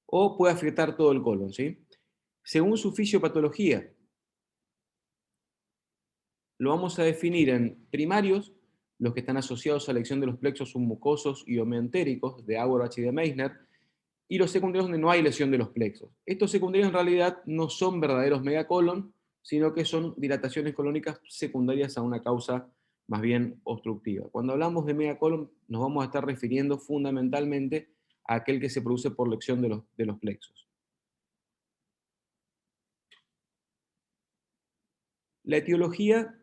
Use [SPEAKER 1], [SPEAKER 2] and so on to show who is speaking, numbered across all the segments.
[SPEAKER 1] o puede afectar todo el colon, ¿sí? Según su fisiopatología, lo vamos a definir en primarios, los que están asociados a la lesión de los plexos submucosos y homeoentéricos de Auerbach y de Meissner, y los secundarios donde no hay lesión de los plexos. Estos secundarios en realidad no son verdaderos megacolon, sino que son dilataciones colónicas secundarias a una causa más bien obstructiva. Cuando hablamos de megacolon, nos vamos a estar refiriendo fundamentalmente a aquel que se produce por lesión de los plexos. La etiología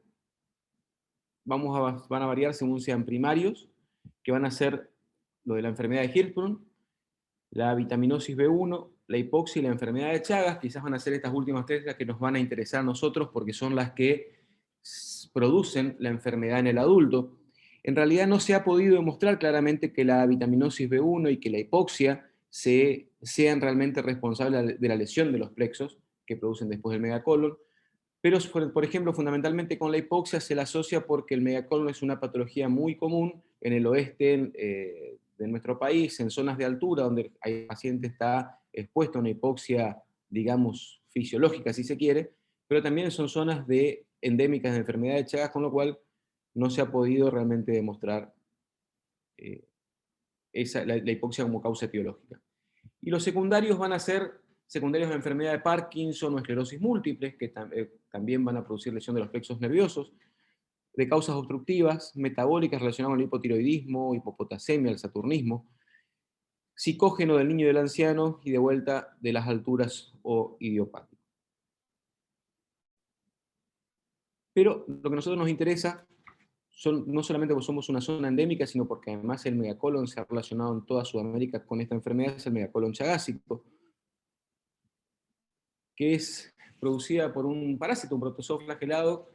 [SPEAKER 1] van a variar según sean primarios, que van a ser lo de la enfermedad de Hirschsprung, la vitaminosis B1, la hipoxia y la enfermedad de Chagas. Quizás van a ser estas últimas tres las que nos van a interesar a nosotros porque son las que producen la enfermedad en el adulto. En realidad no se ha podido demostrar claramente que la vitaminosis B1 y que la hipoxia sean realmente responsables de la lesión de los plexos que producen después del megacolon. Pero, por ejemplo, fundamentalmente con la hipoxia se la asocia porque el megacolon es una patología muy común en el oeste de nuestro país, en zonas de altura, donde el paciente está expuesto a una hipoxia, digamos, fisiológica, si se quiere, pero también son zonas endémicas de enfermedad de Chagas, con lo cual no se ha podido realmente demostrar eh, la hipoxia como causa etiológica. Y los secundarios van a ser secundarios de enfermedad de Parkinson o esclerosis múltiple, que también van a producir lesión de los plexos nerviosos, de causas obstructivas, metabólicas relacionadas con el hipotiroidismo, hipopotasemia, el saturnismo, psicógeno del niño y del anciano, y de vuelta de las alturas o idiopático. Pero lo que a nosotros nos interesa no solamente porque somos una zona endémica, sino porque además el megacolon se ha relacionado en toda Sudamérica con esta enfermedad, es el megacolon chagásico, que es producida por un parásito, un protozoo flagelado,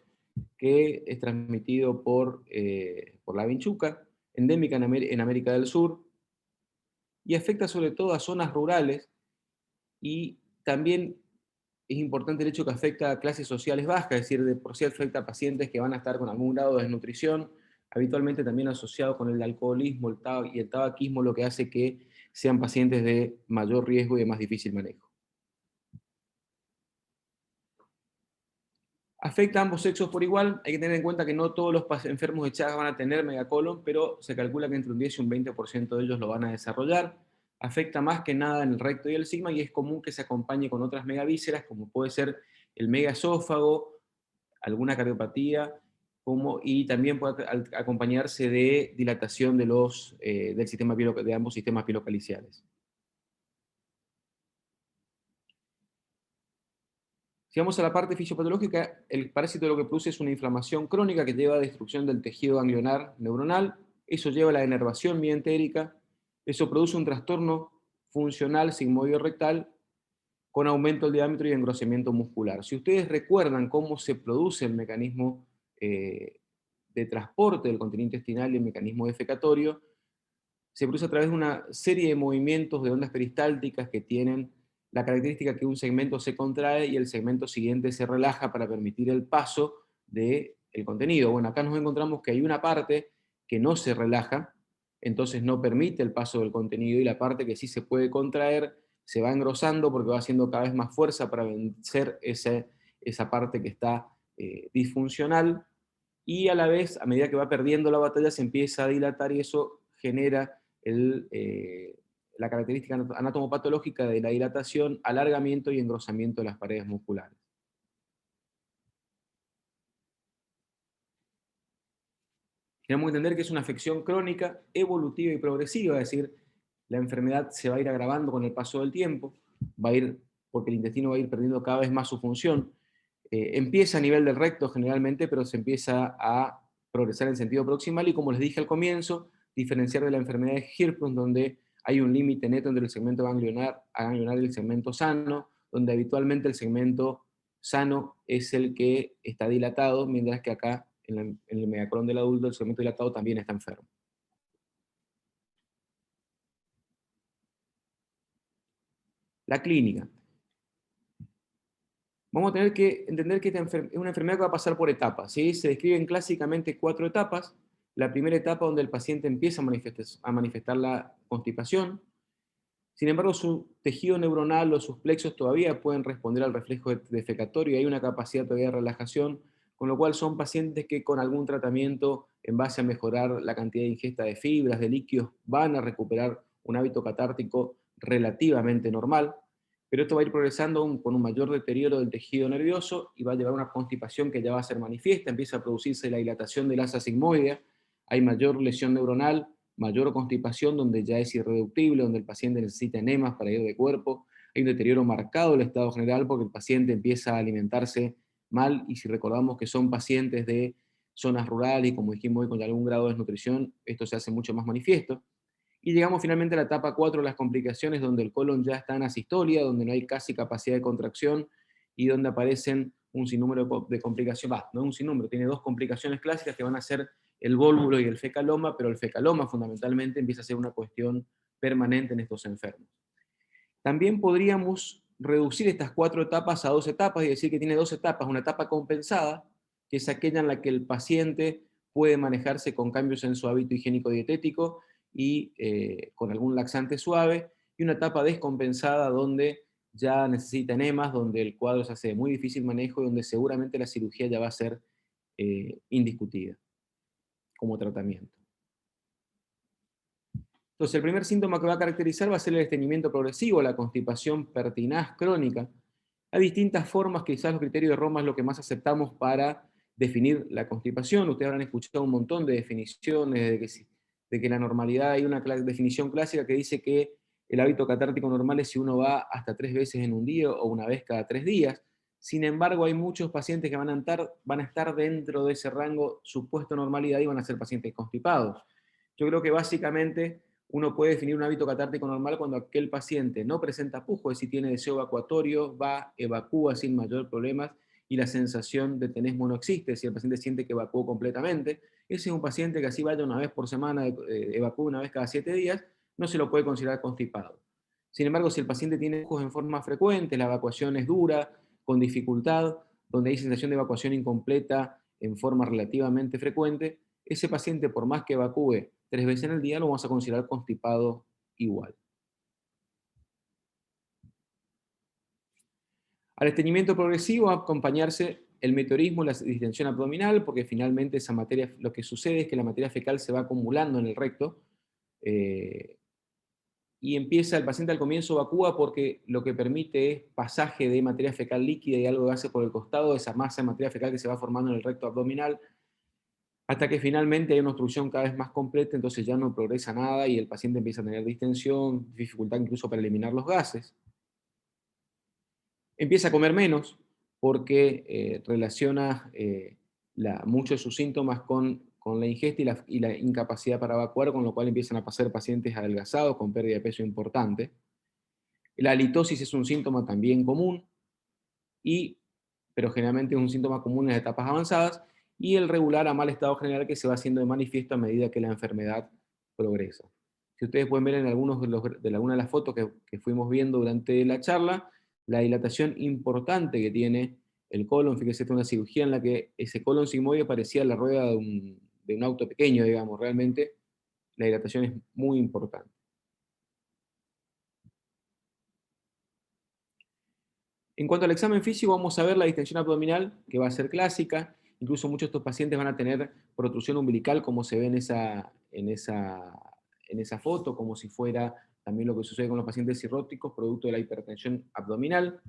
[SPEAKER 1] que es transmitido por la vinchuca, endémica en América del Sur, y afecta sobre todo a zonas rurales, y también es importante el hecho que afecta a clases sociales bajas, es decir, de por sí afecta a pacientes que van a estar con algún grado de desnutrición, habitualmente también asociado con el alcoholismo y el tabaquismo, lo que hace que sean pacientes de mayor riesgo y de más difícil manejo. Afecta a ambos sexos por igual. Hay que tener en cuenta que no todos los enfermos de Chagas van a tener megacolon, pero se calcula que entre un 10 y un 20% de ellos lo van a desarrollar. Afecta más que nada en el recto y el sigma, y es común que se acompañe con otras megavísceras, como puede ser el megaesófago, alguna cardiopatía, y también puede acompañarse de dilatación de ambos sistemas pilocaliciales. Si vamos a la parte fisiopatológica, el parásito lo que produce es una inflamación crónica que lleva a destrucción del tejido ganglionar neuronal, eso lleva a la denervación mientérica, eso produce un trastorno funcional sigmoideo-rectal con aumento del diámetro y engrosamiento muscular. Si ustedes recuerdan cómo se produce el mecanismo de transporte del contenido intestinal y el mecanismo defecatorio, se produce a través de una serie de movimientos de ondas peristálticas que tienen la característica que un segmento se contrae y el segmento siguiente se relaja para permitir el paso del contenido. Bueno, acá nos encontramos que hay una parte que no se relaja, entonces no permite el paso del contenido, y la parte que sí se puede contraer se va engrosando porque va haciendo cada vez más fuerza para vencer esa parte que está disfuncional, y a la vez, a medida que va perdiendo la batalla, se empieza a dilatar, y eso genera la característica anatomopatológica de la dilatación, alargamiento y engrosamiento de las paredes musculares. Tenemos que entender que es una afección crónica, evolutiva y progresiva, es decir, la enfermedad se va a ir agravando con el paso del tiempo, porque el intestino va a ir perdiendo cada vez más su función. Empieza a nivel del recto generalmente, pero se empieza a progresar en sentido proximal, y como les dije al comienzo, diferenciar de la enfermedad de Hirschsprung, donde hay un límite neto entre el segmento ganglionar y el segmento sano, donde habitualmente el segmento sano es el que está dilatado, mientras que acá, en el megacolon del adulto, el segmento dilatado también está enfermo. La clínica. Vamos a tener que entender que esta es una enfermedad que va a pasar por etapas, ¿sí? Se describen clásicamente 4 etapas. La primera etapa, donde el paciente empieza a manifestar la constipación. Sin embargo, su tejido neuronal o sus plexos todavía pueden responder al reflejo defecatorio y hay una capacidad todavía de relajación, con lo cual son pacientes que con algún tratamiento en base a mejorar la cantidad de ingesta de fibras, de líquidos, van a recuperar un hábito catártico relativamente normal, pero esto va a ir progresando con un mayor deterioro del tejido nervioso y va a llevar a una constipación que ya va a ser manifiesta, empieza a producirse la dilatación del asa sigmoidea, hay mayor lesión neuronal, mayor constipación donde ya es irreductible, donde el paciente necesita enemas para ir de cuerpo, hay un deterioro marcado del estado general porque el paciente empieza a alimentarse mal y si recordamos que son pacientes de zonas rurales y como dijimos hoy con algún grado de desnutrición, esto se hace mucho más manifiesto. Y llegamos finalmente a la etapa 4, las complicaciones, donde el colon ya está en asistolia, donde no hay casi capacidad de contracción y donde aparecen un sinnúmero de complicaciones, no un sinnúmero, tiene dos complicaciones clásicas que van a ser el vólvulo y el fecaloma, pero el fecaloma fundamentalmente empieza a ser una cuestión permanente en estos enfermos. También podríamos reducir estas 4 etapas a 2 etapas y decir que tiene 2 etapas, una etapa compensada, que es aquella en la que el paciente puede manejarse con cambios en su hábito higiénico dietético y con algún laxante suave, y una etapa descompensada donde ya necesita enemas, donde el cuadro se hace de muy difícil manejo y donde seguramente la cirugía ya va a ser indiscutida como tratamiento. Entonces, el primer síntoma que va a caracterizar va a ser el estreñimiento progresivo, la constipación pertinaz crónica. Hay distintas formas, quizás los criterios de Roma es lo que más aceptamos para definir la constipación. Ustedes habrán escuchado un montón de definiciones, de que la normalidad, hay una definición clásica que dice que el hábito catártico normal es si uno va hasta 3 veces en un día o una vez cada 3 días. Sin embargo, hay muchos pacientes que van a estar dentro de ese rango supuesto normalidad y van a ser pacientes constipados. Yo creo que básicamente uno puede definir un hábito catártico normal cuando aquel paciente no presenta pujo, es decir, tiene deseo evacuatorio, va, evacúa sin mayor problema y la sensación de tenesmo no existe, si el paciente siente que evacuó completamente. Ese es un paciente que así vaya una vez por semana, evacúa una vez cada 7 días, no se lo puede considerar constipado. Sin embargo, si el paciente tiene pujos en forma frecuente, la evacuación es dura, con dificultad, donde hay sensación de evacuación incompleta en forma relativamente frecuente, ese paciente, por más que evacúe 3 veces en el día, lo vamos a considerar constipado igual. Al estreñimiento progresivo va a acompañarse el meteorismo, la distensión abdominal, porque finalmente esa materia, lo que sucede es que la materia fecal se va acumulando en el recto y empieza el paciente al comienzo evacúa porque lo que permite es pasaje de materia fecal líquida y algo de gases por el costado, esa masa de materia fecal que se va formando en el recto abdominal, hasta que finalmente hay una obstrucción cada vez más completa, entonces ya no progresa nada y el paciente empieza a tener distensión, dificultad incluso para eliminar los gases. Empieza a comer menos porque relaciona muchos de sus síntomas con la ingesta y la incapacidad para evacuar, con lo cual empiezan a pasar pacientes adelgazados con pérdida de peso importante. La halitosis es un síntoma también común, pero generalmente es un síntoma común en las etapas avanzadas, y el regular a mal estado general que se va haciendo de manifiesto a medida que la enfermedad progresa. Si ustedes pueden ver en algunas de las fotos que fuimos viendo durante la charla, la dilatación importante que tiene el colon, fíjese, esta es una cirugía en la que ese colon sigmoide parecía la rueda de un auto pequeño, digamos, realmente la dilatación es muy importante. En cuanto al examen físico, vamos a ver la distensión abdominal, que va a ser clásica. Incluso muchos de estos pacientes van a tener protrusión umbilical, como se ve en esa foto, como si fuera también lo que sucede con los pacientes cirróticos, producto de la hipertensión abdominal.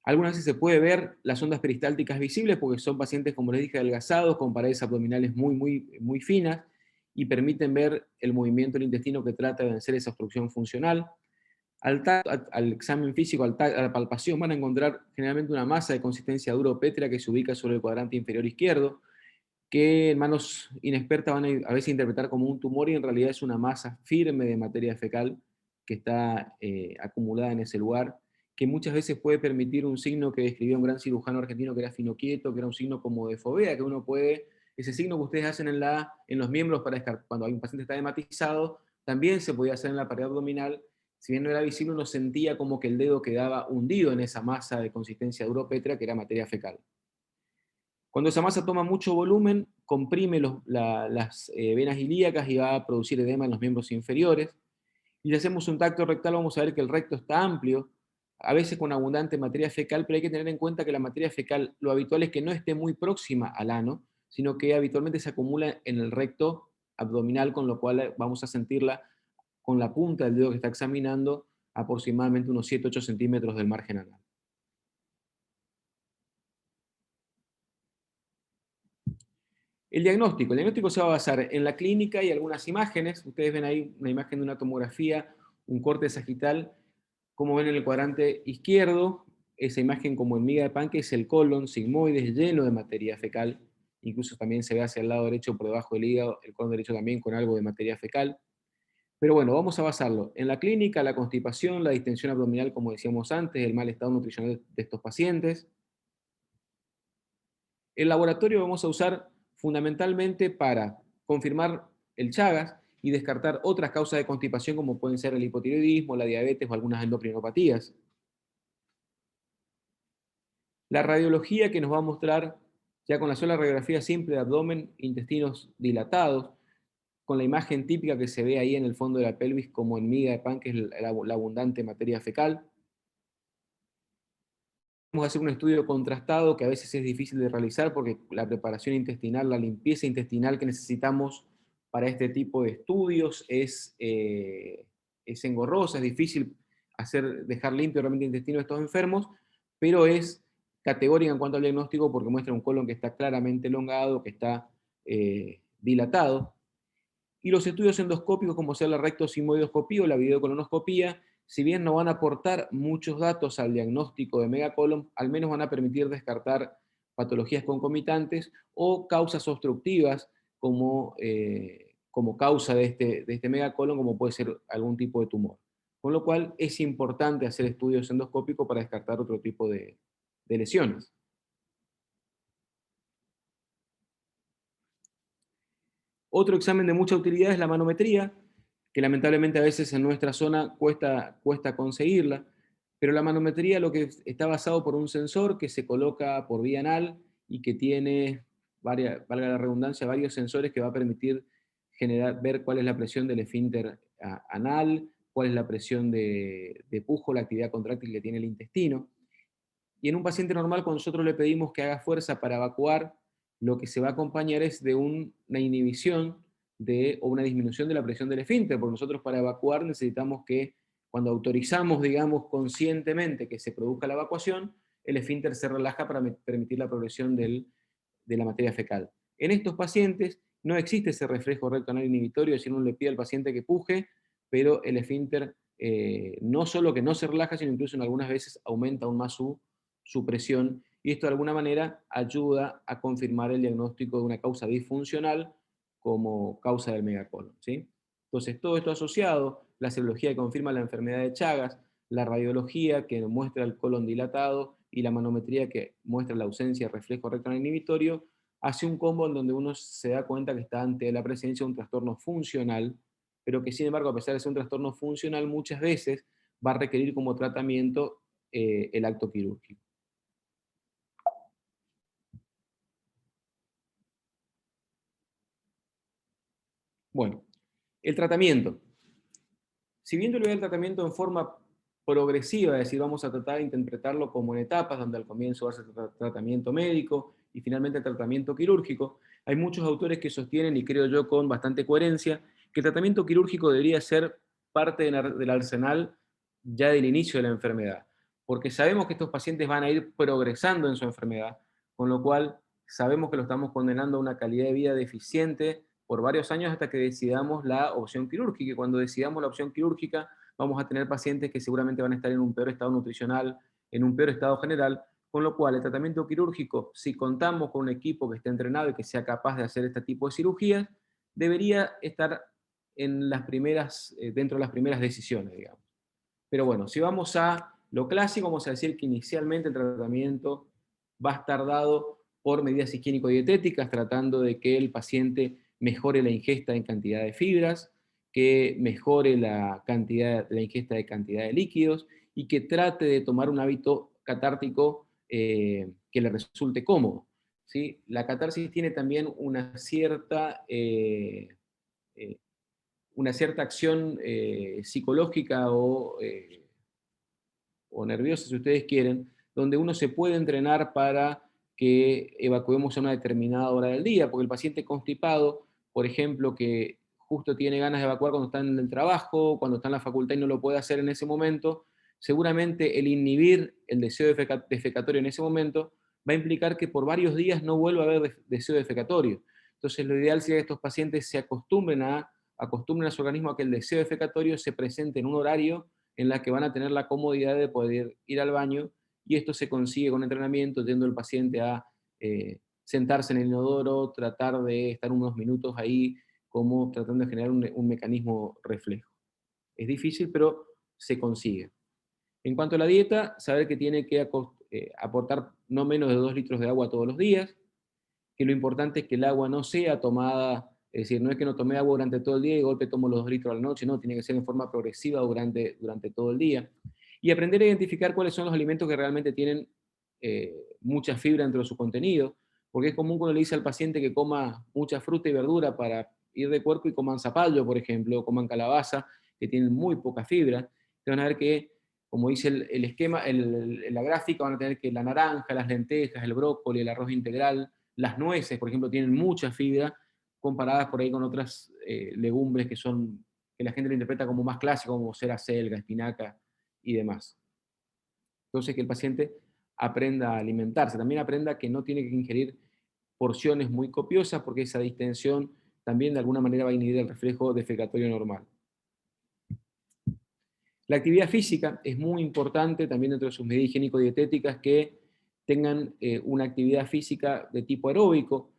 [SPEAKER 1] Algunas veces se puede ver las ondas peristálticas visibles, porque son pacientes, como les dije, adelgazados, con paredes abdominales muy, muy, muy finas, y permiten ver el movimiento del intestino que trata de vencer esa obstrucción funcional. Al examen físico, a la palpación, van a encontrar generalmente una masa de consistencia duro-pétrea que se ubica sobre el cuadrante inferior izquierdo, que en manos inexpertas van a veces interpretar como un tumor y en realidad es una masa firme de materia fecal que está acumulada en ese lugar, que muchas veces puede permitir un signo que describió un gran cirujano argentino que era Finoquieto, que era un signo como de fovea, que uno puede, ese signo que ustedes hacen en los miembros cuando hay un paciente está hematizado, también se podía hacer en la pared abdominal. Si bien no era visible, uno sentía como que el dedo quedaba hundido en esa masa de consistencia duropétrea que era materia fecal. Cuando esa masa toma mucho volumen, comprime las venas ilíacas y va a producir edema en los miembros inferiores. Y si hacemos un tacto rectal, vamos a ver que el recto está amplio, a veces con abundante materia fecal, pero hay que tener en cuenta que la materia fecal, lo habitual es que no esté muy próxima al ano, sino que habitualmente se acumula en el recto abdominal, con lo cual vamos a sentirla con la punta del dedo que está examinando aproximadamente unos 7-8 centímetros del margen anal. El diagnóstico se va a basar en la clínica y algunas imágenes. Ustedes ven ahí una imagen de una tomografía, un corte sagital. Como ven en el cuadrante izquierdo, esa imagen como en miga de pan, que es el colon sigmoides lleno de materia fecal. Incluso también se ve hacia el lado derecho, por debajo del hígado, el colon derecho también con algo de materia fecal. Pero bueno, vamos a basarlo en la clínica, la constipación, la distensión abdominal, como decíamos antes, el mal estado nutricional de estos pacientes. El laboratorio vamos a usar fundamentalmente para confirmar el Chagas y descartar otras causas de constipación como pueden ser el hipotiroidismo, la diabetes o algunas endocrinopatías. La radiología que nos va a mostrar, ya con la sola radiografía simple de abdomen, intestinos dilatados, con la imagen típica que se ve ahí en el fondo de la pelvis como en miga de pan, que es la abundante materia fecal. Vamos a hacer un estudio contrastado que a veces es difícil de realizar porque la preparación intestinal, la limpieza intestinal que necesitamos para este tipo de estudios es engorrosa, es difícil dejar limpio realmente el intestino de estos enfermos, pero es categórica en cuanto al diagnóstico porque muestra un colon que está claramente elongado, que está dilatado. Y los estudios endoscópicos, como sea la rectosigmoidoscopía o la videocolonoscopía, si bien no van a aportar muchos datos al diagnóstico de megacolon, al menos van a permitir descartar patologías concomitantes o causas obstructivas como causa de este megacolon, como puede ser algún tipo de tumor. Con lo cual es importante hacer estudios endoscópicos para descartar otro tipo de lesiones. Otro examen de mucha utilidad es la manometría, que lamentablemente a veces en nuestra zona cuesta conseguirla, pero la manometría lo que está basado por un sensor que se coloca por vía anal y que tiene, valga la redundancia, varios sensores que va a permitir ver cuál es la presión del esfínter anal, cuál es la presión de pujo, la actividad contráctil que tiene el intestino. Y en un paciente normal, cuando nosotros le pedimos que haga fuerza para evacuar, lo que se va a acompañar es de una inhibición o una disminución de la presión del esfínter, porque nosotros para evacuar necesitamos que cuando autorizamos, digamos, conscientemente que se produzca la evacuación, el esfínter se relaja para permitir la progresión de la materia fecal. En estos pacientes no existe ese reflejo recto anal inhibitorio, si uno le pide al paciente que puje, pero el esfínter no solo que no se relaja, sino incluso en algunas veces aumenta aún más su presión, y esto de alguna manera ayuda a confirmar el diagnóstico de una causa disfuncional como causa del megacolon, ¿sí? Entonces, todo esto asociado, la serología que confirma la enfermedad de Chagas, la radiología que muestra el colon dilatado y la manometría que muestra la ausencia de reflejo recto inhibitorio, hace un combo en donde uno se da cuenta que está ante la presencia de un trastorno funcional, pero que sin embargo, a pesar de ser un trastorno funcional, muchas veces va a requerir como tratamiento el acto quirúrgico. Bueno, el tratamiento. Si bien yo le doy el tratamiento en forma progresiva, es decir, vamos a tratar de interpretarlo como en etapas, donde al comienzo va a ser tratamiento médico y finalmente tratamiento quirúrgico, hay muchos autores que sostienen, y creo yo con bastante coherencia, que el tratamiento quirúrgico debería ser parte del arsenal ya del inicio de la enfermedad, porque sabemos que estos pacientes van a ir progresando en su enfermedad, con lo cual sabemos que lo estamos condenando a una calidad de vida deficiente por varios años hasta que decidamos la opción quirúrgica. Y cuando decidamos la opción quirúrgica, vamos a tener pacientes que seguramente van a estar en un peor estado nutricional, en un peor estado general, con lo cual el tratamiento quirúrgico, si contamos con un equipo que esté entrenado y que sea capaz de hacer este tipo de cirugías, debería estar dentro de las primeras decisiones, digamos. Pero bueno, si vamos a lo clásico, vamos a decir que inicialmente el tratamiento va a estar dado por medidas higiénico-dietéticas, tratando de que el paciente mejore la ingesta en cantidad de fibras, que mejore la ingesta de cantidad de líquidos y que trate de tomar un hábito catártico que le resulte cómodo, ¿sí? La catarsis tiene también una cierta una cierta acción psicológica o nerviosa, si ustedes quieren, donde uno se puede entrenar para que evacuemos a una determinada hora del día, porque el paciente constipado, por ejemplo, que justo tiene ganas de evacuar cuando está en el trabajo, cuando está en la facultad y no lo puede hacer en ese momento, seguramente el inhibir el deseo defecatorio en ese momento va a implicar que por varios días no vuelva a haber deseo defecatorio. Entonces, lo ideal sería que estos pacientes se acostumbren a su organismo a que el deseo defecatorio se presente en un horario en la que van a tener la comodidad de poder ir al baño, y esto se consigue con entrenamiento, yendo el paciente a sentarse en el inodoro, tratar de estar unos minutos ahí, como tratando de generar un mecanismo reflejo. Es difícil, pero se consigue. En cuanto a la dieta, saber que tiene que aportar no menos de 2 litros de agua todos los días, que lo importante es que el agua no sea tomada, es decir, no es que no tomé agua durante todo el día y de golpe tomo los 2 litros a la noche, no, tiene que ser en forma progresiva durante todo el día. Y aprender a identificar cuáles son los alimentos que realmente tienen mucha fibra dentro de su contenido, porque es común cuando le dice al paciente que coma mucha fruta y verdura para ir de cuerpo y coman zapallo, por ejemplo, o coman calabaza, que tienen muy poca fibra, te van a ver que, como dice el esquema, la gráfica, van a tener que la naranja, las lentejas, el brócoli, el arroz integral, las nueces, por ejemplo, tienen mucha fibra comparadas por ahí con otras legumbres que la gente lo interpreta como más clásicas, como ser acelga, espinaca y demás. Entonces, que el paciente aprenda a alimentarse, también aprenda que no tiene que ingerir porciones muy copiosas, porque esa distensión también de alguna manera va a inhibir el reflejo defecatorio normal. La actividad física es muy importante también dentro de sus medidas higiénico-dietéticas, que tengan una actividad física de tipo aeróbico,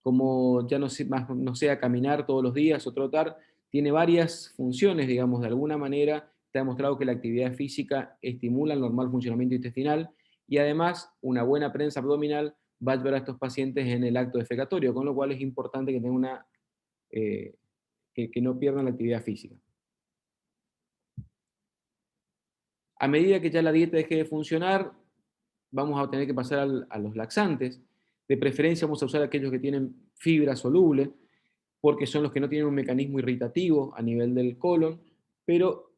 [SPEAKER 1] como ya no sea caminar todos los días o trotar. Tiene varias funciones, digamos, de alguna manera está demostrado que la actividad física estimula el normal funcionamiento intestinal, y además una buena prensa abdominal va a ayudar a estos pacientes en el acto defecatorio, con lo cual es importante que tengan que no pierdan la actividad física. A medida que ya la dieta deje de funcionar, vamos a tener que pasar a los laxantes. De preferencia vamos a usar aquellos que tienen fibra soluble, porque son los que no tienen un mecanismo irritativo a nivel del colon, pero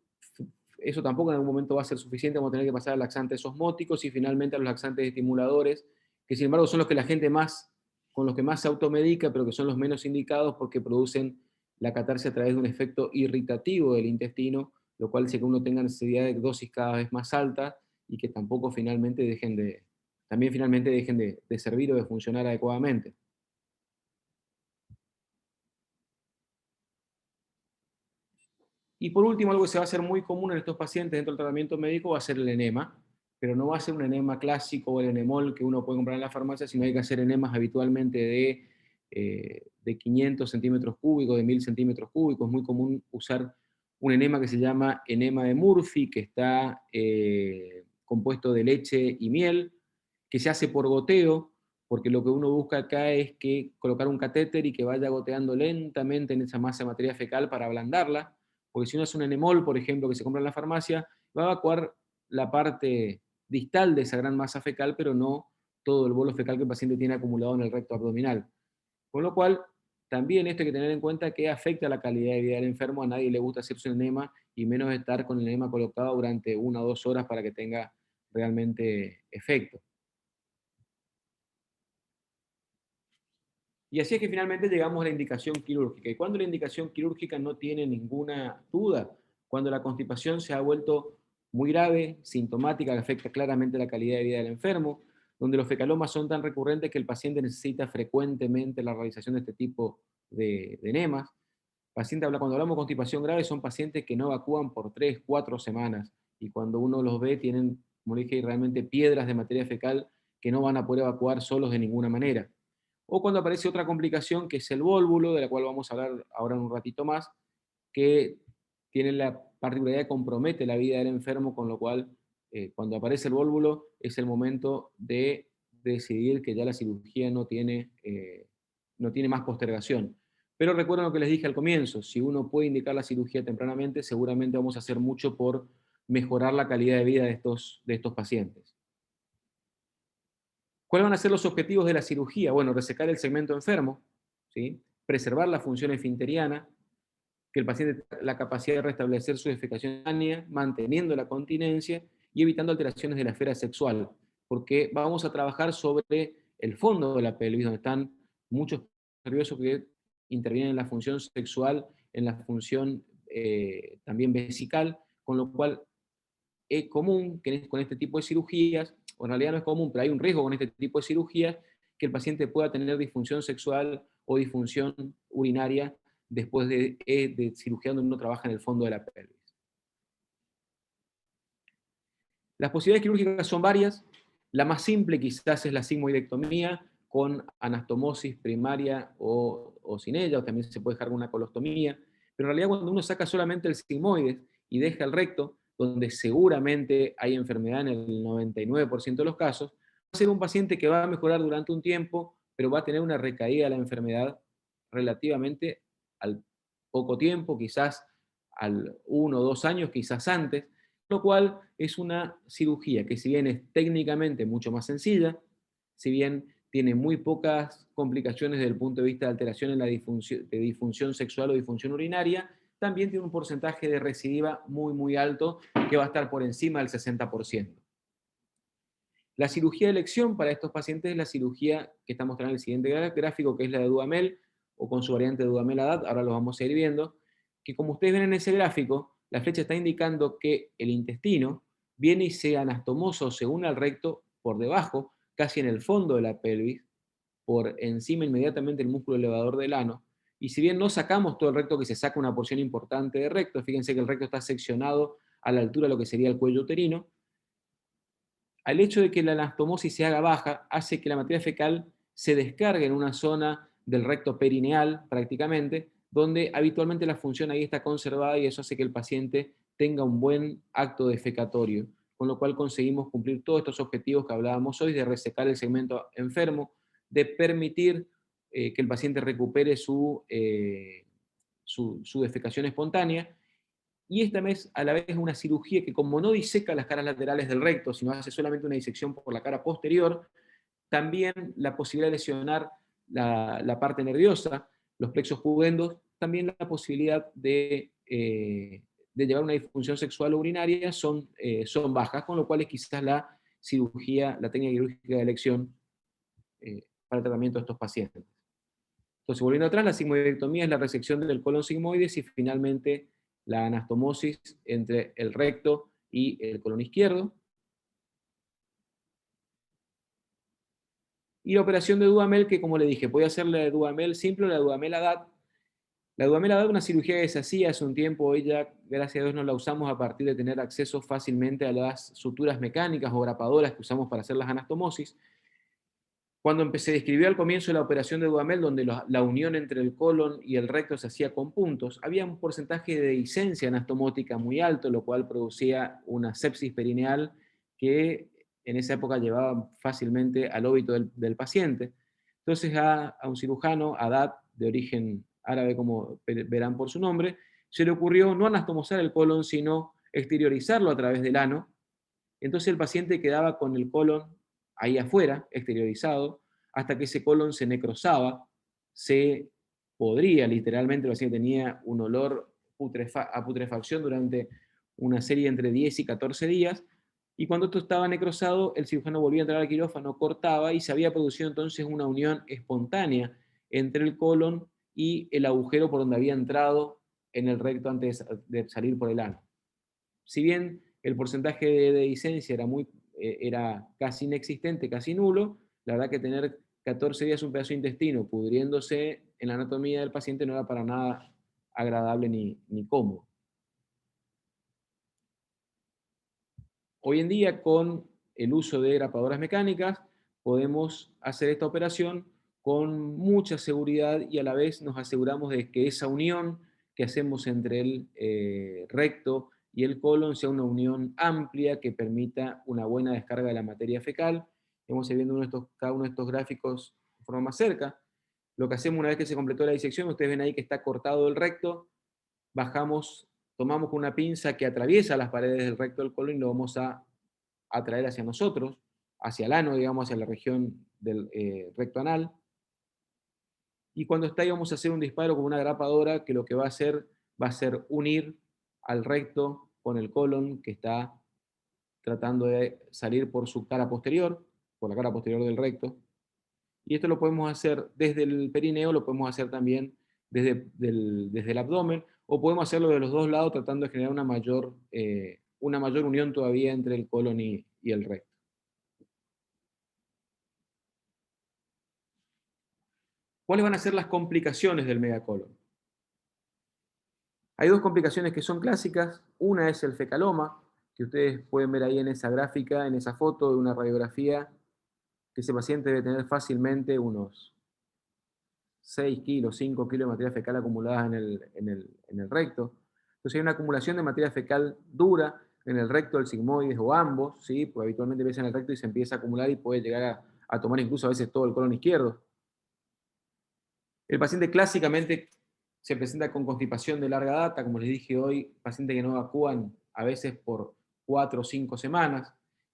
[SPEAKER 1] eso tampoco en algún momento va a ser suficiente. Vamos a tener que pasar a laxantes osmóticos y finalmente a los laxantes estimuladores, que sin embargo son los que la gente con los que más se automedica, pero que son los menos indicados porque producen la catarsis a través de un efecto irritativo del intestino, lo cual hace que uno tenga necesidad de dosis cada vez más altas y que tampoco finalmente dejen de servir o de funcionar adecuadamente. Y por último, algo que se va a hacer muy común en estos pacientes dentro del tratamiento médico va a ser el enema, pero no va a ser un enema clásico o el enemol que uno puede comprar en la farmacia, sino hay que hacer enemas habitualmente de 500 centímetros cúbicos, de 1000 centímetros cúbicos. Es muy común usar un enema que se llama enema de Murphy, que está compuesto de leche y miel, que se hace por goteo, porque lo que uno busca acá es que colocar un catéter y que vaya goteando lentamente en esa masa de materia fecal para ablandarla, porque si uno hace un enemol, por ejemplo, que se compra en la farmacia, va a evacuar la parte distal de esa gran masa fecal, pero no todo el bolo fecal que el paciente tiene acumulado en el recto abdominal. Con lo cual, también esto hay que tener en cuenta que afecta la calidad de vida del enfermo. A nadie le gusta hacerse un enema, y menos estar con el enema colocado durante 1 o 2 horas para que tenga realmente efecto. Y así es que finalmente llegamos a la indicación quirúrgica. Y cuando la indicación quirúrgica no tiene ninguna duda, cuando la constipación se ha vuelto muy grave, sintomática, que afecta claramente la calidad de vida del enfermo, donde los fecalomas son tan recurrentes que el paciente necesita frecuentemente la realización de este tipo de enemas. Cuando hablamos de constipación grave, son pacientes que no evacúan por 3, 4 semanas, y cuando uno los ve tienen, como dije, realmente piedras de materia fecal que no van a poder evacuar solos de ninguna manera. O cuando aparece otra complicación, que es el vólvulo, de la cual vamos a hablar ahora en un ratito más, que tiene la particularidad que compromete la vida del enfermo, con lo cual cuando aparece el vólvulo es el momento de decidir que ya la cirugía no tiene más postergación. Pero recuerden lo que les dije al comienzo: si uno puede indicar la cirugía tempranamente, seguramente vamos a hacer mucho por mejorar la calidad de vida de estos pacientes. ¿Cuáles van a ser los objetivos de la cirugía? Bueno, resecar el segmento enfermo, ¿sí? Preservar la función esfinteriana, que el paciente tenga la capacidad de restablecer su defecación espontánea, manteniendo la continencia y evitando alteraciones de la esfera sexual, porque vamos a trabajar sobre el fondo de la pelvis, donde están muchos nerviosos que intervienen en la función sexual, en la función también vesical, con lo cual es común que con este tipo de cirugías, o en realidad no es común, pero hay un riesgo con este tipo de cirugías, que el paciente pueda tener disfunción sexual o disfunción urinaria después de cirugía donde uno trabaja en el fondo de la pelvis. Las posibilidades quirúrgicas son varias. La más simple quizás es la sigmoidectomía con anastomosis primaria o sin ella, o también se puede dejar una colostomía. Pero en realidad cuando uno saca solamente el sigmoides y deja el recto, donde seguramente hay enfermedad en el 99% de los casos, va a ser un paciente que va a mejorar durante un tiempo, pero va a tener una recaída de la enfermedad relativamente al poco tiempo, quizás al 1 o 2 años, quizás antes, lo cual es una cirugía que si bien es técnicamente mucho más sencilla, si bien tiene muy pocas complicaciones desde el punto de vista de alteración en la disfunción sexual o disfunción urinaria, también tiene un porcentaje de recidiva muy alto que va a estar por encima del 60%. La cirugía de elección para estos pacientes es la cirugía que está mostrando en el siguiente gráfico, que es la de Dudamel, o con su variante de Dudamel-Adat, ahora lo vamos a ir viendo, que como ustedes ven en ese gráfico, la flecha está indicando que el intestino viene y se anastomosa o se une al recto por debajo, casi en el fondo de la pelvis, por encima inmediatamente el músculo elevador del ano, y si bien no sacamos todo el recto, que se saca una porción importante de recto, fíjense que el recto está seccionado a la altura de lo que sería el cuello uterino, al hecho de que la anastomosis se haga baja, hace que la materia fecal se descargue en una zona del recto perineal, prácticamente, donde habitualmente la función ahí está conservada y eso hace que el paciente tenga un buen acto defecatorio, con lo cual conseguimos cumplir todos estos objetivos que hablábamos hoy, de resecar el segmento enfermo, de permitir que el paciente recupere su defecación espontánea, y esta vez a la vez es una cirugía que como no diseca las caras laterales del recto, sino hace solamente una disección por la cara posterior, también la posibilidad de lesionar la parte nerviosa, los plexos pudendos, también la posibilidad de llevar una disfunción sexual o urinaria son bajas, con lo cual es quizás la cirugía, la técnica quirúrgica de elección para el tratamiento de estos pacientes. Entonces, volviendo atrás, la sigmoidectomía es la resección del colon sigmoides y finalmente la anastomosis entre el recto y el colon izquierdo. Y la operación de Dudamel, que como le dije, puede hacer la de Dudamel simple o la de Dudamel-Adat. La Dudamel-Adat es una cirugía que se hacía hace un tiempo, hoy ya, gracias a Dios, no la usamos a partir de tener acceso fácilmente a las suturas mecánicas o grapadoras que usamos para hacer las anastomosis. Cuando se describió al comienzo de la operación de Dudamel, donde la unión entre el colon y el recto se hacía con puntos, había un porcentaje de disencia anastomótica muy alto, lo cual producía una sepsis perineal que en esa época llevaba fácilmente al óbito del paciente. Entonces a un cirujano, Haddad, de origen árabe, como verán por su nombre, se le ocurrió no anastomosar el colon, sino exteriorizarlo a través del ano. Entonces el paciente quedaba con el colon ahí afuera, exteriorizado, hasta que ese colon se necrosaba, se podría literalmente, el paciente tenía un olor a putrefacción durante una serie entre 10 y 14 días, y cuando esto estaba necrosado, el cirujano volvía a entrar al quirófano, cortaba y se había producido entonces una unión espontánea entre el colon y el agujero por donde había entrado en el recto antes de salir por el ano. Si bien el porcentaje de dehiscencia era casi inexistente, casi nulo, la verdad que tener 14 días un pedazo de intestino pudriéndose en la anatomía del paciente no era para nada agradable ni cómodo. Hoy en día, con el uso de grapadoras mecánicas, podemos hacer esta operación con mucha seguridad y a la vez nos aseguramos de que esa unión que hacemos entre el recto y el colon sea una unión amplia que permita una buena descarga de la materia fecal. Hemos ido viendo cada uno de estos gráficos de forma más cerca. Lo que hacemos una vez que se completó la disección, ustedes ven ahí que está cortado el recto, bajamos, tomamos con una pinza que atraviesa las paredes del recto del colon y lo vamos a atraer hacia nosotros, hacia el ano, digamos, hacia la región del recto anal. Y cuando está ahí vamos a hacer un disparo con una grapadora que lo que va a hacer va a ser unir al recto con el colon que está tratando de salir por su cara posterior, por la cara posterior del recto. Y esto lo podemos hacer desde el perineo, lo podemos hacer también desde el abdomen, o podemos hacerlo de los dos lados tratando de generar una mayor unión todavía entre el colon y el recto. ¿Cuáles van a ser las complicaciones del megacolon? Hay dos complicaciones que son clásicas. Una es el fecaloma, que ustedes pueden ver ahí en esa gráfica, en esa foto de una radiografía, que ese paciente debe tener fácilmente unos 6 kilos, 5 kilos de materia fecal acumulada en el recto. Entonces hay una acumulación de materia fecal dura en el recto, el sigmoides o ambos, ¿sí? Porque habitualmente empieza en el recto y se empieza a acumular y puede llegar a tomar incluso a veces todo el colon izquierdo. El paciente clásicamente se presenta con constipación de larga data, como les dije hoy, pacientes que no evacúan a veces por 4 o 5 semanas.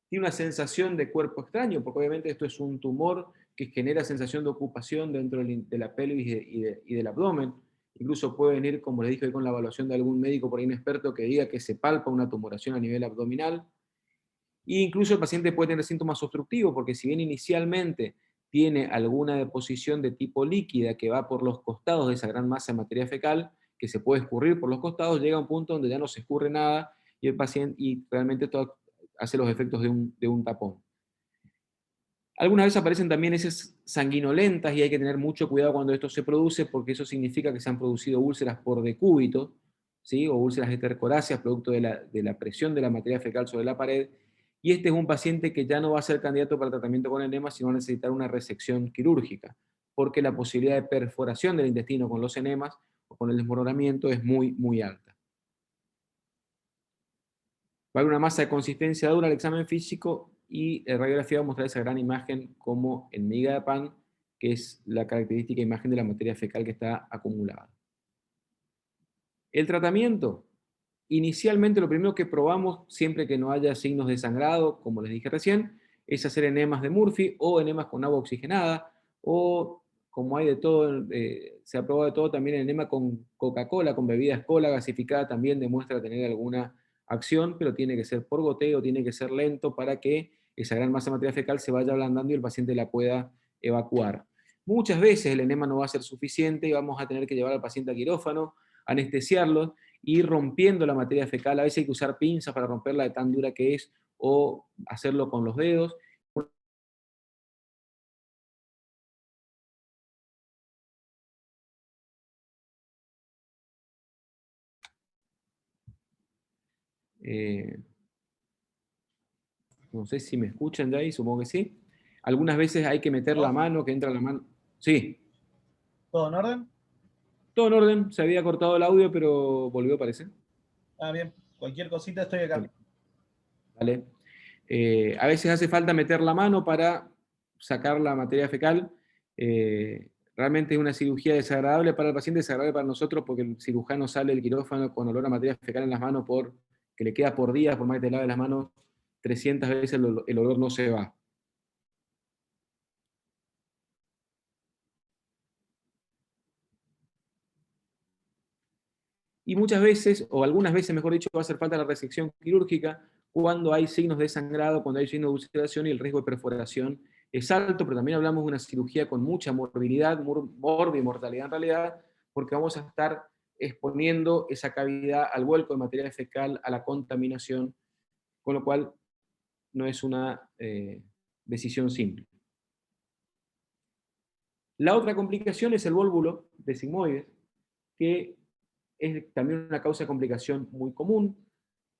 [SPEAKER 1] Tiene una sensación de cuerpo extraño, porque obviamente esto es un tumor que genera sensación de ocupación dentro de la pelvis y del abdomen. Incluso puede venir, como les dije hoy, con la evaluación de algún médico por ahí inexperto que diga que se palpa una tumoración a nivel abdominal. E incluso el paciente puede tener síntomas obstructivos, porque si bien inicialmente tiene alguna deposición de tipo líquida que va por los costados de esa gran masa de materia fecal, que se puede escurrir por los costados, llega a un punto donde ya no se escurre nada y el paciente y realmente todo hace los efectos de un tapón. Algunas veces aparecen también heces sanguinolentas y hay que tener mucho cuidado cuando esto se produce porque eso significa que se han producido úlceras por decúbito, ¿sí? O úlceras hetercoráceas producto de la presión de la materia fecal sobre la pared. Y este es un paciente que ya no va a ser candidato para tratamiento con enemas, sino va a necesitar una resección quirúrgica, porque la posibilidad de perforación del intestino con los enemas o con el desmoronamiento es muy, muy alta. Va a haber una masa de consistencia dura al examen físico y la radiografía va a mostrar esa gran imagen como en miga de pan, que es la característica imagen de la materia fecal que está acumulada. El tratamiento, inicialmente lo primero que probamos, siempre que no haya signos de sangrado, como les dije recién, es hacer enemas de Murphy o enemas con agua oxigenada, o como hay de todo, se ha probado de todo, también el enema con Coca-Cola, con bebidas cola gasificada, también demuestra tener alguna acción, pero tiene que ser por goteo, tiene que ser lento para que esa gran masa de materia fecal se vaya ablandando y el paciente la pueda evacuar. Muchas veces el enema no va a ser suficiente y vamos a tener que llevar al paciente a quirófano, anestesiarlo, ir rompiendo la materia fecal. A veces hay que usar pinzas para romperla de tan dura que es, o hacerlo con los dedos. Eh, no sé si me escuchan de ahí, supongo que sí. Algunas veces hay que meter la
[SPEAKER 2] ¿No?
[SPEAKER 1] mano, que entra la mano. Sí,
[SPEAKER 2] ¿Todo en orden?
[SPEAKER 1] todo en orden. Se había cortado el audio, pero volvió, parece.
[SPEAKER 2] Ah, bien. Cualquier cosita estoy acá.
[SPEAKER 1] ¿Vale? A veces hace falta meter la mano para sacar la materia fecal. Realmente es una cirugía desagradable para el paciente, desagradable para nosotros, porque el cirujano sale del quirófano con olor a materia fecal en las manos, que le queda por días, por más que te lave las manos 300 veces, el olor no se va. Y muchas veces, o algunas veces mejor dicho, va a hacer falta la resección quirúrgica cuando hay signos de sangrado, cuando hay signos de ulceración y el riesgo de perforación es alto, pero también hablamos de una cirugía con mucha morbilidad, mortalidad en realidad, porque vamos a estar exponiendo esa cavidad al vuelco de materia fecal, a la contaminación, con lo cual no es una decisión simple. La otra complicación es el vólvulo de sigmoides, que es también una causa de complicación muy común.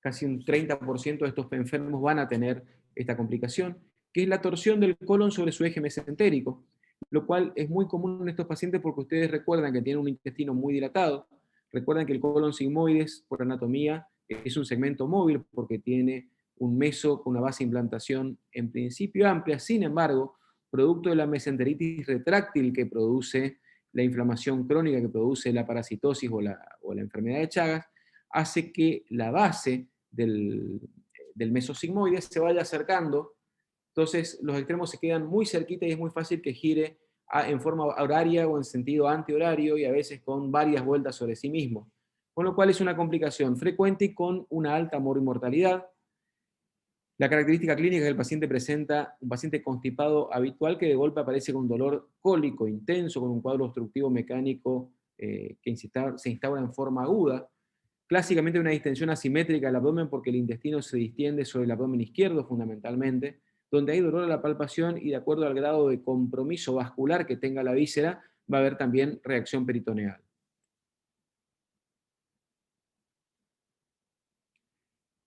[SPEAKER 1] Casi un 30% de estos enfermos van a tener esta complicación, que es la torsión del colon sobre su eje mesentérico, lo cual es muy común en estos pacientes porque ustedes recuerdan que tienen un intestino muy dilatado, recuerdan que el colon sigmoides, por anatomía, es un segmento móvil porque tiene un meso con una base de implantación en principio amplia, sin embargo, producto de la mesenteritis retráctil que produce la inflamación crónica, que produce la parasitosis o la enfermedad de Chagas, hace que la base del mesosigmoide se vaya acercando, entonces los extremos se quedan muy cerquita y es muy fácil que gire en forma horaria o en sentido antihorario y a veces con varias vueltas sobre sí mismo. con lo cual es una complicación frecuente y con una alta mortalidad. La característica clínica es que el paciente presenta un paciente constipado habitual que de golpe aparece con dolor cólico intenso, con un cuadro obstructivo mecánico que se instaura en forma aguda. Clásicamente una distensión asimétrica del abdomen porque el intestino se distiende sobre el abdomen izquierdo fundamentalmente, donde hay dolor a la palpación y de acuerdo al grado de compromiso vascular que tenga la víscera, va a haber también reacción peritoneal.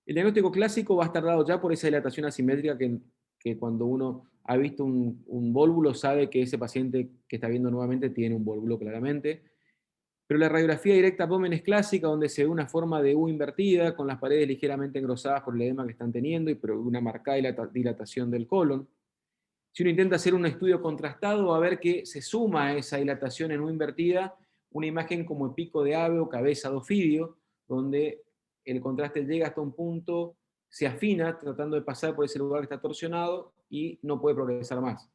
[SPEAKER 1] El diagnóstico clásico va a estar dado ya por esa dilatación asimétrica que cuando uno ha visto un vólvulo sabe que ese paciente que está viendo nuevamente tiene un vólvulo claramente. Pero la radiografía directa abdomen es clásica, donde se ve una forma de U invertida, con las paredes ligeramente engrosadas por el edema que están teniendo y pero una marcada dilatación del colon. Si uno intenta hacer un estudio contrastado, va a ver que se suma a esa dilatación en U invertida una imagen como el pico de ave o cabeza de ofidio, donde el contraste llega hasta un punto, se afina tratando de pasar por ese lugar que está torsionado y no puede progresar más.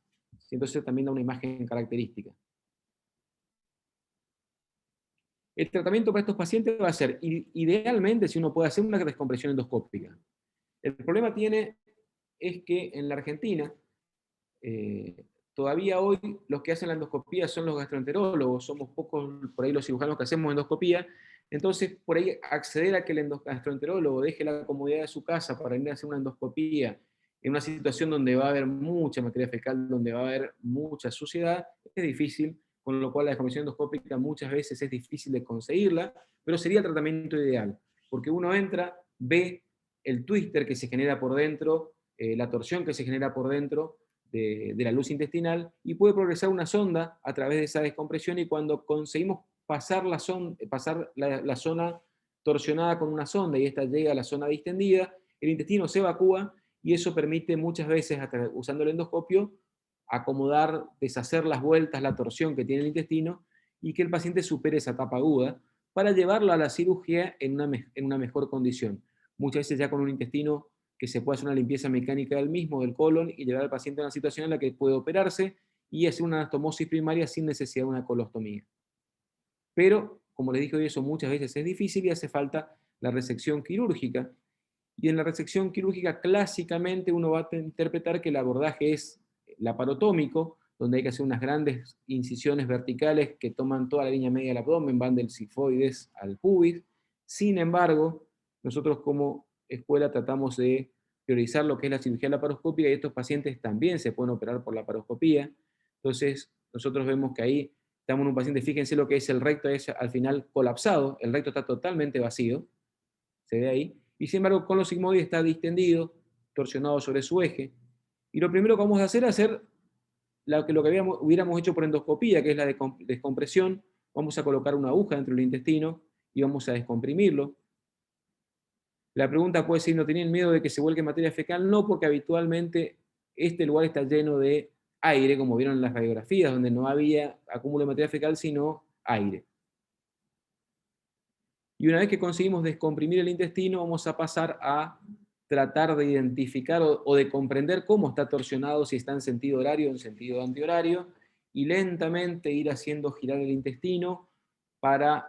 [SPEAKER 1] Entonces también da una imagen característica. El tratamiento para estos pacientes va a ser, idealmente, si uno puede hacer una descompresión endoscópica. El problema es que en la Argentina, todavía hoy los que hacen la endoscopía son los gastroenterólogos, somos pocos por ahí los cirujanos que hacemos endoscopía, entonces por ahí acceder a que el gastroenterólogo deje la comodidad de su casa para ir a hacer una endoscopía en una situación donde va a haber mucha materia fecal, donde va a haber mucha suciedad, es difícil, con lo cual la descompresión endoscópica muchas veces es difícil de conseguirla, pero sería el tratamiento ideal, porque uno entra, ve el twister que se genera por dentro, la torsión que se genera por dentro, de la luz intestinal y puede progresar una sonda a través de esa descompresión y cuando conseguimos pasar la zona torsionada con una sonda y esta llega a la zona distendida, el intestino se evacúa y eso permite muchas veces, usando el endoscopio, acomodar, deshacer las vueltas, la torsión que tiene el intestino y que el paciente supere esa etapa aguda para llevarlo a la cirugía en una mejor condición. Muchas veces ya con un intestino que se pueda hacer una limpieza mecánica del mismo, del colon, y llevar al paciente a una situación en la que puede operarse y hacer una anastomosis primaria sin necesidad de una colostomía. Pero, como les dije hoy, eso muchas veces es difícil y hace falta la resección quirúrgica. Y en la resección quirúrgica, clásicamente, uno va a interpretar que el abordaje es laparotómico, donde hay que hacer unas grandes incisiones verticales que toman toda la línea media del abdomen, van del sifoides al pubis. Sin embargo, nosotros como escuela tratamos de priorizar lo que es la cirugía laparoscópica y estos pacientes también se pueden operar por laparoscopía. Entonces, nosotros vemos que ahí estamos en un paciente, fíjense lo que es el recto, es al final colapsado, el recto está totalmente vacío, se ve ahí, y sin embargo con los sigmoides está distendido, torsionado sobre su eje. Y lo primero que vamos a hacer es hacer lo que hubiéramos hecho por endoscopía, que es la descompresión. Vamos a colocar una aguja dentro del intestino y vamos a descomprimirlo. La pregunta puede ser, ¿no tenían miedo de que se vuelque materia fecal? No, porque habitualmente este lugar está lleno de aire, como vieron en las radiografías, donde no había acúmulo de materia fecal, sino aire. Y una vez que conseguimos descomprimir el intestino, vamos a pasar a tratar de identificar o de comprender cómo está torsionado, si está en sentido horario o en sentido antihorario, y lentamente ir haciendo girar el intestino para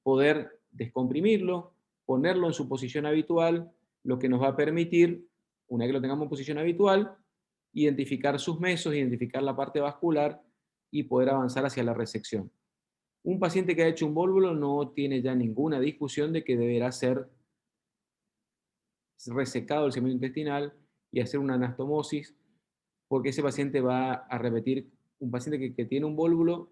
[SPEAKER 1] poder descomprimirlo, ponerlo en su posición habitual, lo que nos va a permitir, una vez que lo tengamos en posición habitual, identificar sus mesos, identificar la parte vascular y poder avanzar hacia la resección. Un paciente que ha hecho un vólvulo no tiene ya ninguna discusión de que deberá ser resecado el segmento intestinal y hacer una anastomosis, porque ese paciente va a repetir, un paciente que tiene un vólvulo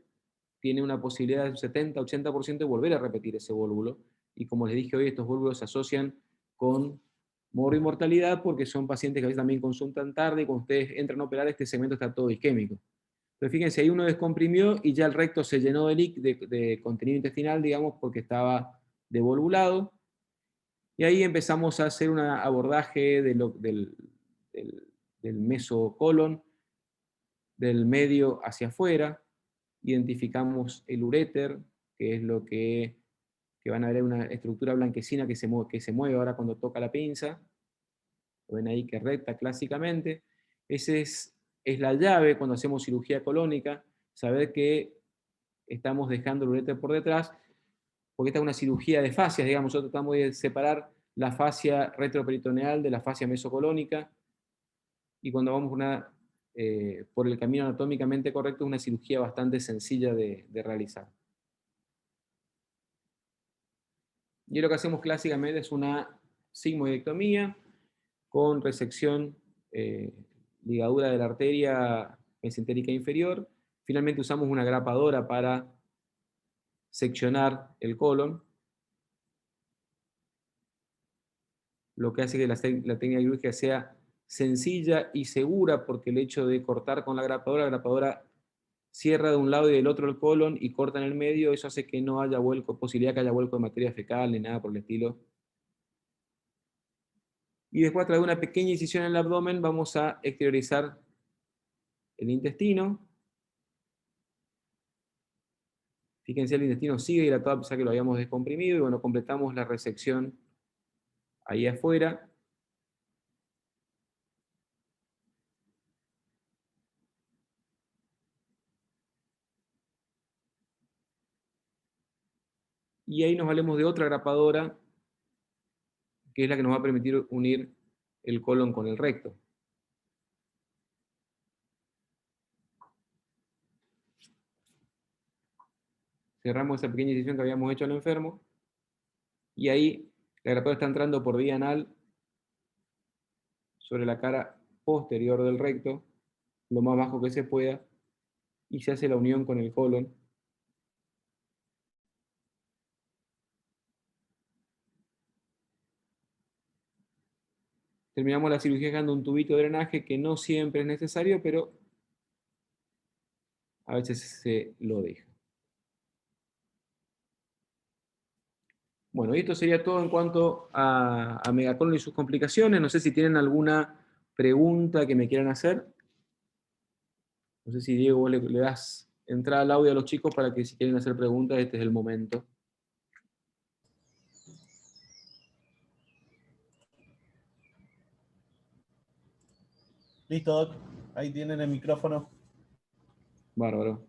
[SPEAKER 1] tiene una posibilidad de un 70-80% de volver a repetir ese vólvulo, y como les dije hoy, estos vólvulos se asocian con mortalidad porque son pacientes que a veces también consultan tarde y cuando ustedes entran a operar este segmento está todo isquémico. Entonces, fíjense, ahí uno descomprimió y ya el recto se llenó de contenido intestinal, digamos, porque estaba devolvulado. Y ahí empezamos a hacer un abordaje del mesocolon, del medio hacia afuera. Identificamos el uréter, que es lo que van a ver una estructura blanquecina que se mueve ahora cuando toca la pinza. Lo ven ahí que recta clásicamente. Esa es la llave cuando hacemos cirugía colónica, saber que estamos dejando el uréter por detrás. porque esta es una cirugía de fascias, digamos, nosotros tratamos de separar la fascia retroperitoneal de la fascia mesocolónica, y cuando vamos por el camino anatómicamente correcto, es una cirugía bastante sencilla de realizar. Y lo que hacemos clásicamente es una sigmoidectomía con resección, ligadura de la arteria mesentérica inferior. Finalmente usamos una grapadora para seccionar el colon, lo que hace que la técnica quirúrgica sea sencilla y segura, porque el hecho de cortar con la grapadora cierra de un lado y del otro el colon y corta en el medio, eso hace que no haya posibilidad que haya vuelco de materia fecal ni nada por el estilo. Y después, a través de una pequeña incisión en el abdomen, vamos a exteriorizar el intestino. Fíjense, el intestino sigue dilatado a pesar que lo habíamos descomprimido, y bueno, completamos la resección ahí afuera. Y ahí nos valemos de otra grapadora, que es la que nos va a permitir unir el colon con el recto. Cerramos esa pequeña incisión que habíamos hecho al enfermo, y ahí la grapadora está entrando por vía anal sobre la cara posterior del recto, lo más bajo que se pueda, y se hace la unión con el colon. Terminamos la cirugía dejando un tubito de drenaje, que no siempre es necesario, pero a veces se lo deja. Bueno, y esto sería todo en cuanto a megacolon y sus complicaciones. No sé si tienen alguna pregunta que me quieran hacer. No sé si, Diego, vos le das entrada al audio a los chicos para que, si quieren hacer preguntas, este es el momento.
[SPEAKER 2] Listo, Doc. Ahí tienen el micrófono.
[SPEAKER 1] Bárbaro.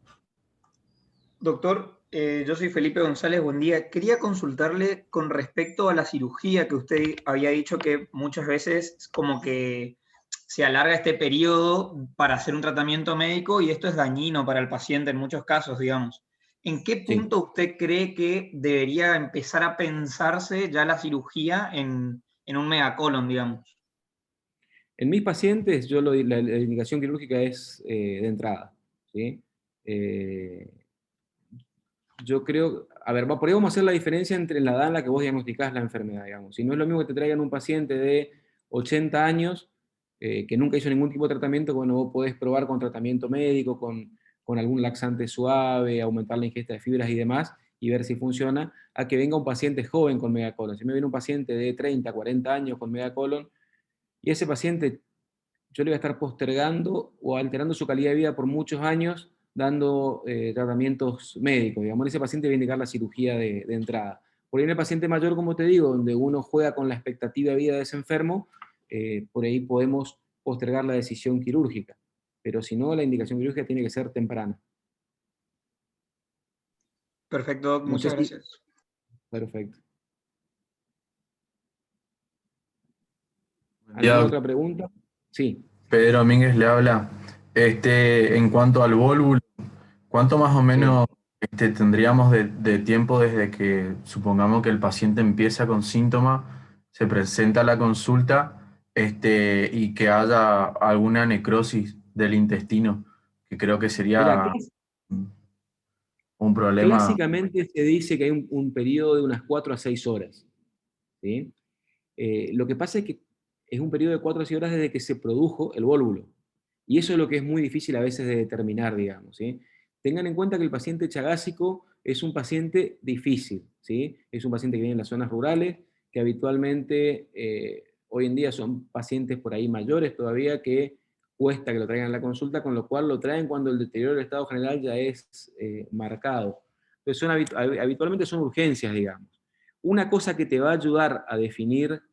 [SPEAKER 3] Doctor, yo soy Felipe González, buen día. Quería consultarle con respecto a la cirugía, que usted había dicho que muchas veces como que se alarga este periodo para hacer un tratamiento médico y esto es dañino para el paciente en muchos casos, digamos. ¿En qué punto usted cree que debería empezar a pensarse ya la cirugía en un megacolon, digamos?
[SPEAKER 1] En mis pacientes, la indicación quirúrgica es de entrada, ¿sí? Yo creo, a ver, por ahí vamos a hacer la diferencia entre la edad en la que vos diagnosticás la enfermedad, digamos. Si no es lo mismo que te traigan un paciente de 80 años, que nunca hizo ningún tipo de tratamiento, bueno, vos podés probar con tratamiento médico, con algún laxante suave, aumentar la ingesta de fibras y demás, y ver si funciona, a que venga un paciente joven con megacolon. Si me viene un paciente de 30, 40 años con megacolon, y ese paciente yo le voy a estar postergando o alterando su calidad de vida por muchos años, dando tratamientos médicos. Digamos, en ese paciente va a indicar la cirugía de entrada. Por ahí en el paciente mayor, como te digo, donde uno juega con la expectativa de vida de ese enfermo, por ahí podemos postergar la decisión quirúrgica. Pero si no, la indicación quirúrgica tiene que ser temprana.
[SPEAKER 3] Perfecto, Doc,
[SPEAKER 1] No sé
[SPEAKER 3] muchas
[SPEAKER 1] si...
[SPEAKER 3] gracias.
[SPEAKER 1] Perfecto.
[SPEAKER 4] Ya,
[SPEAKER 1] ¿Alguna otra pregunta? Sí.
[SPEAKER 4] Pedro Domínguez le habla. En cuanto al vólvulo, ¿cuánto más o
[SPEAKER 1] Sí.
[SPEAKER 4] menos tendríamos de tiempo desde que supongamos que el paciente empieza con síntomas, se presenta a la consulta, y que haya alguna necrosis del intestino, que creo que
[SPEAKER 1] Mira,
[SPEAKER 4] sería un problema?
[SPEAKER 1] clásicamente se dice que hay un periodo de unas 4 a 6 horas. ¿Sí? Lo que pasa es que es un periodo de 4 a 6 horas desde que se produjo el vólvulo. Y eso es lo que es muy difícil a veces de determinar, digamos, ¿sí? Tengan en cuenta que el paciente chagásico es un paciente difícil, ¿sí? Es un paciente que viene en las zonas rurales, que habitualmente hoy en día son pacientes por ahí mayores todavía, que cuesta que lo traigan a la consulta, con lo cual lo traen cuando el deterioro del estado general ya es marcado. Entonces habitualmente son urgencias, digamos. Una cosa que te va a ayudar a definir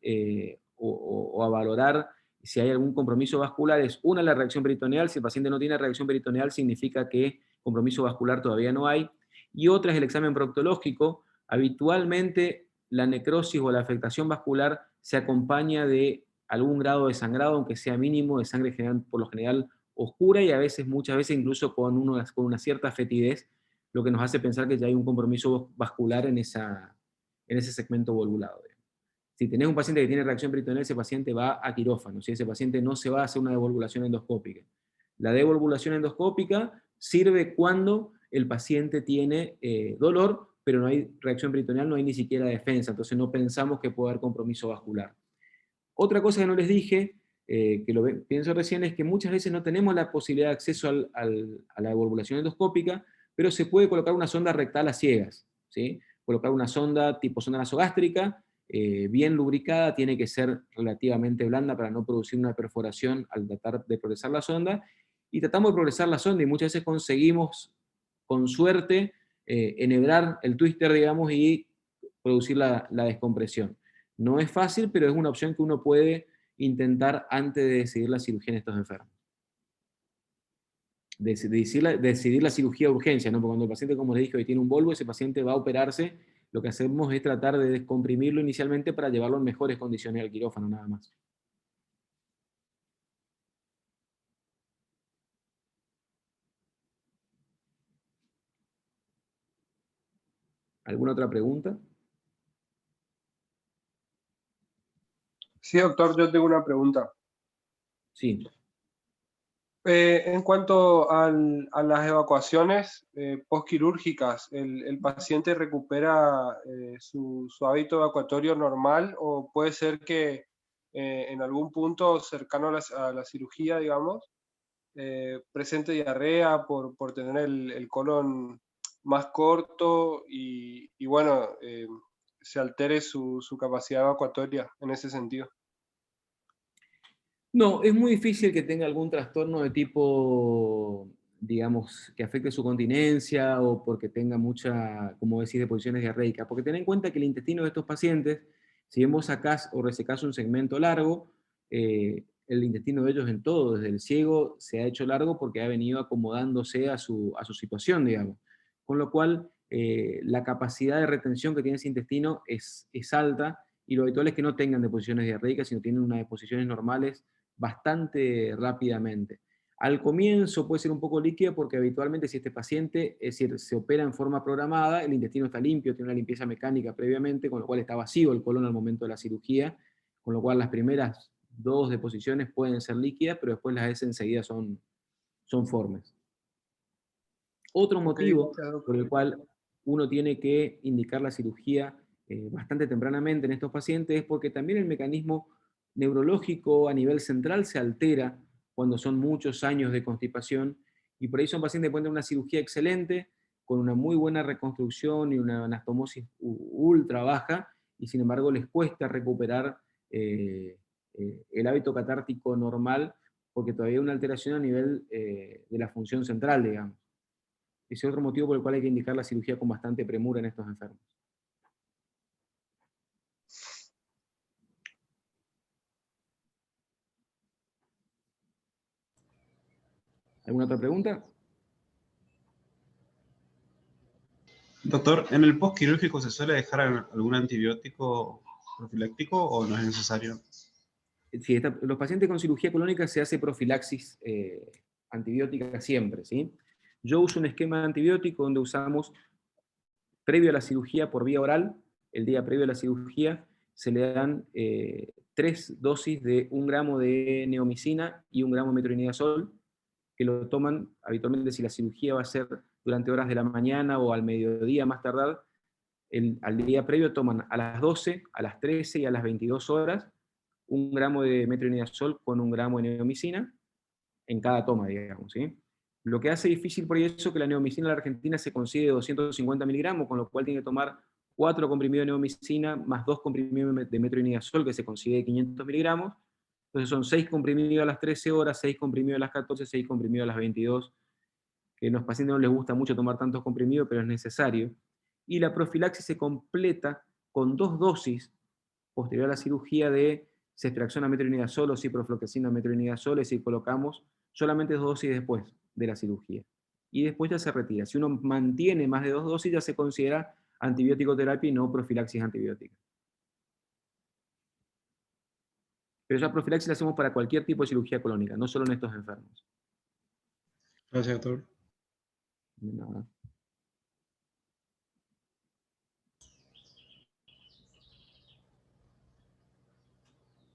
[SPEAKER 1] o a valorar si hay algún compromiso vascular es, una, la reacción peritoneal. Si el paciente no tiene reacción peritoneal, significa que compromiso vascular todavía no hay. Y otra es el examen proctológico. Habitualmente la necrosis o la afectación vascular se acompaña de algún grado de sangrado, aunque sea mínimo, de sangre general, por lo general oscura y a veces, muchas veces incluso con una cierta fetidez, lo que nos hace pensar que ya hay un compromiso vascular en ese segmento volvulado. Si tenés un paciente que tiene reacción peritoneal, ese paciente va a quirófano, ¿sí? Ese paciente no se va a hacer una devolvulación endoscópica. La devolvulación endoscópica sirve cuando el paciente tiene dolor, pero no hay reacción peritoneal, no hay ni siquiera defensa, entonces no pensamos que pueda haber compromiso vascular. Otra cosa que no les dije, que pienso recién, es que muchas veces no tenemos la posibilidad de acceso a la devolvulación endoscópica, pero se puede colocar una sonda rectal a ciegas, ¿sí? Colocar una sonda tipo sonda nasogástrica, bien lubricada, tiene que ser relativamente blanda para no producir una perforación al tratar de progresar la sonda, y tratamos de progresar la sonda y muchas veces conseguimos, con suerte, enhebrar el twister, digamos, y producir la descompresión. No es fácil, pero es una opción que uno puede intentar antes de decidir la cirugía en estos enfermos. Decidir la cirugía de urgencia, ¿no? Porque cuando el paciente, como les dije, hoy tiene un volvo, ese paciente va a operarse, lo que hacemos es tratar de descomprimirlo inicialmente para llevarlo en mejores condiciones al quirófano, nada más. ¿Alguna otra pregunta?
[SPEAKER 5] Sí, doctor, yo tengo una pregunta.
[SPEAKER 1] Sí.
[SPEAKER 5] En cuanto a las evacuaciones postquirúrgicas, ¿el paciente recupera su hábito evacuatorio normal o puede ser que en algún punto cercano a la cirugía, digamos, presente diarrea por tener el colon más corto y bueno, se altere su capacidad evacuatoria en ese sentido?
[SPEAKER 1] No, es muy difícil que tenga algún trastorno de tipo, digamos, que afecte su continencia o porque tenga mucha, como decís, deposiciones diarreicas. Porque ten en cuenta que el intestino de estos pacientes, si bien vos sacás o resecás un segmento largo, el intestino de ellos en todo, desde el ciego, se ha hecho largo porque ha venido acomodándose a su situación, digamos. Con lo cual, la capacidad de retención que tiene ese intestino es alta y lo habitual es que no tengan deposiciones diarreicas, sino tienen unas deposiciones normales bastante rápidamente. Al comienzo puede ser un poco líquida porque habitualmente si este paciente, es decir, se opera en forma programada, el intestino está limpio, tiene una limpieza mecánica previamente, con lo cual está vacío el colon al momento de la cirugía, con lo cual las primeras 2 deposiciones pueden ser líquidas, pero después las S enseguida son formes. Otro motivo por el cual uno tiene que indicar la cirugía bastante tempranamente en estos pacientes es porque también el mecanismo neurológico a nivel central se altera cuando son muchos años de constipación y por ahí son pacientes que pueden tener una cirugía excelente, con una muy buena reconstrucción y una anastomosis ultra baja, y sin embargo les cuesta recuperar el hábito catártico normal porque todavía hay una alteración a nivel de la función central, digamos. Ese es otro motivo por el cual hay que indicar la cirugía con bastante premura en estos enfermos. ¿Alguna otra pregunta?
[SPEAKER 6] Doctor, ¿en el postquirúrgico se suele dejar algún antibiótico profiláctico o no es necesario?
[SPEAKER 1] Sí, los pacientes con cirugía colónica se hace profilaxis antibiótica siempre, ¿sí? Yo uso un esquema de antibiótico donde usamos, previo a la cirugía por vía oral, el día previo a la cirugía, se le dan 3 dosis de 1 gramo de neomicina y 1 gramo de metronidazol, que lo toman habitualmente si la cirugía va a ser durante horas de la mañana o al mediodía más tardar. Al día previo toman a las 12, a las 13 y a las 22 horas 1 gramo de metronidazol con 1 gramo de neomicina en cada toma, digamos, ¿sí? Lo que hace difícil por eso que la neomicina en la Argentina se consigue 250 miligramos, con lo cual tiene que tomar 4 comprimidos de neomicina más 2 comprimidos de metronidazol, que se consigue de 500 miligramos. Entonces son 6 comprimidos a las 13 horas, 6 comprimidos a las 14, 6 comprimidos a las 22, que a los pacientes no les gusta mucho tomar tantos comprimidos, pero es necesario. Y la profilaxis se completa con 2 dosis posterior a la cirugía de ceftriaxona metronidazol o ciprofloxacina metronidazol, es decir, colocamos solamente 2 dosis después de la cirugía. Y después ya se retira. Si uno mantiene más de 2 dosis, ya se considera antibiótico terapia y no profilaxis antibiótica. Pero esa profilaxis la hacemos para cualquier tipo de cirugía colónica, no solo en estos enfermos.
[SPEAKER 6] Gracias, doctor.
[SPEAKER 1] De nada.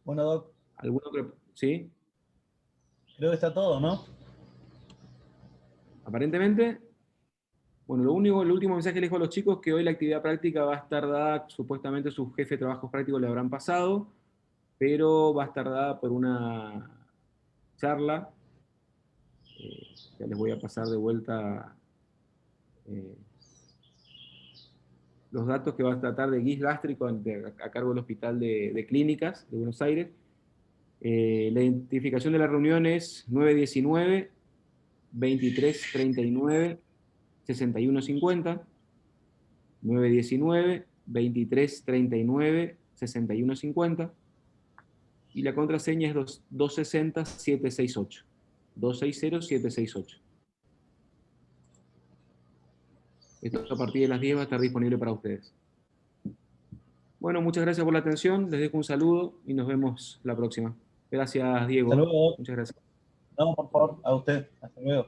[SPEAKER 2] Bueno, Doc,
[SPEAKER 1] ¿Alguno otro? ¿Sí?
[SPEAKER 2] creo que está todo, ¿no?
[SPEAKER 1] Aparentemente, bueno, el último mensaje que les dejo a los chicos es que hoy la actividad práctica va a estar dada, supuestamente su jefe de trabajos prácticos le habrán pasado, pero va a estar dada por una charla. Ya les voy a pasar de vuelta los datos que va a tratar de GIS gástrico a cargo del Hospital de Clínicas de Buenos Aires. La identificación de la reunión es 919 2339 6150, 919 2339 6150, y la contraseña es 260 768, 260 768. Esto a partir de las 10 va a estar disponible para ustedes. Bueno, muchas gracias por la atención, les dejo un saludo y nos vemos la próxima. Gracias, Diego.
[SPEAKER 2] Hasta luego, Doc.
[SPEAKER 1] Muchas gracias.
[SPEAKER 2] No, por favor, a usted. Hasta luego.